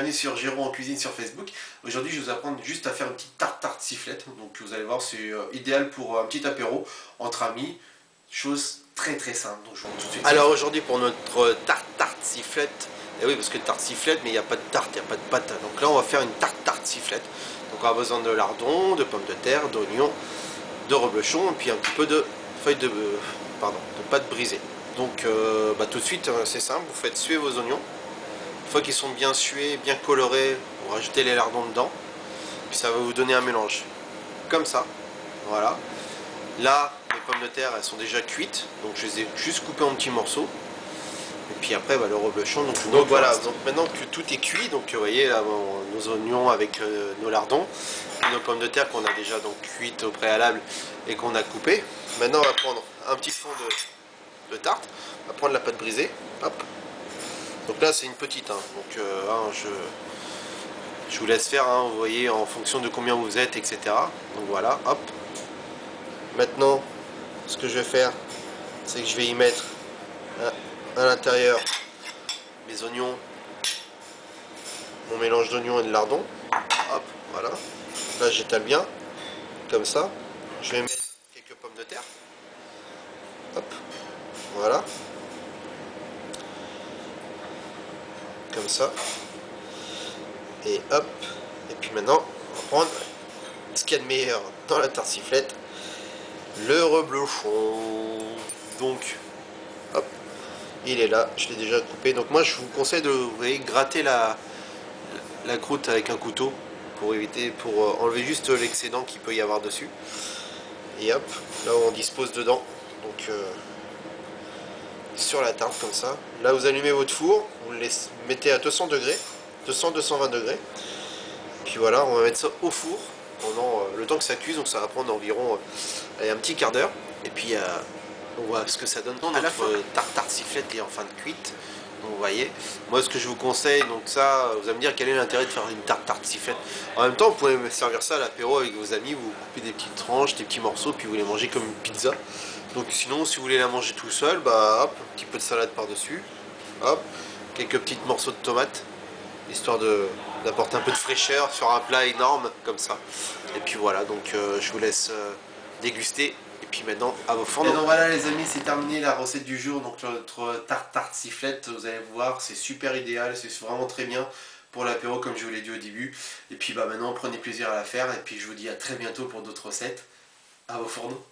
bienvenue sur Jérôme en cuisine sur Facebook. Aujourd'hui je vais vous apprendre juste à faire une petite tarte tartiflette. Donc vous allez voir, c'est idéal pour un petit apéro entre amis. Chose très simple. Donc je vous montre tout de suite. Alors aujourd'hui pour notre tarte tartiflette, et oui parce que tartiflette mais il n'y a pas de tarte, il n'y a pas de pâte. Donc là on va faire une tarte tartiflette. Donc on a besoin de lardons, de pommes de terre, d'oignons, de reblochon et puis un petit peu de feuilles de pâte brisée. Donc tout de suite c'est simple, vous faites suer vos oignons. Une fois qu'ils sont bien sués, bien colorés, vous rajoutez les lardons dedans. Puis ça va vous donner un mélange comme ça. Voilà. Là, les pommes de terre, elles sont déjà cuites. Donc je les ai juste coupées en petits morceaux. Et puis après, le reblochon. Donc voilà, donc maintenant que tout est cuit, donc vous voyez là, nos oignons avec nos lardons, et nos pommes de terre qu'on a déjà donc cuites au préalable et qu'on a coupées. Maintenant, on va prendre un petit fond de tarte. On va prendre la pâte brisée. Hop. Donc là c'est une petite, donc je vous laisse faire, vous voyez, en fonction de combien vous êtes, etc. Donc voilà, hop. Maintenant, ce que je vais faire, c'est que je vais y mettre à l'intérieur mes oignons, mon mélange d'oignons et de lardons. Hop, voilà. Là j'étale bien, comme ça. Je vais mettre quelques pommes de terre. Hop, voilà. Comme ça, et hop, et puis maintenant on va prendre ce qu'il y a de meilleur dans la tartiflette, le reblochon. Donc hop, il est là, je l'ai déjà coupé. Donc moi je vous conseille de, vous voyez, gratter la croûte avec un couteau pour enlever juste l'excédent qu'il peut y avoir dessus. Et hop, là on dispose dedans, donc sur la tarte comme ça. Là vous allumez votre four, vous le mettez à 200 degrés, 200-220 degrés. Puis voilà, on va mettre ça au four pendant le temps que ça cuise, donc ça va prendre environ un petit quart d'heure. Et puis on voit ce que ça donne. Notre tarte tartiflette est en fin de cuite. Donc vous voyez, moi ce que je vous conseille, donc ça, vous allez me dire quel est l'intérêt de faire une tarte tartiflette. En même temps, vous pouvez servir ça à l'apéro avec vos amis, vous coupez des petites tranches, des petits morceaux, puis vous les mangez comme une pizza. Donc sinon, si vous voulez la manger tout seul, hop, un petit peu de salade par-dessus, hop, quelques petits morceaux de tomates, histoire d'apporter un peu de fraîcheur sur un plat énorme comme ça. Et puis voilà, donc je vous laisse déguster. Et puis maintenant à vos fourneaux. Et donc voilà les amis, c'est terminé la recette du jour. Donc notre tarte tartiflette, vous allez voir, c'est super idéal, c'est vraiment très bien pour l'apéro comme je vous l'ai dit au début. Et puis maintenant prenez plaisir à la faire. Et puis je vous dis à très bientôt pour d'autres recettes. À vos fourneaux.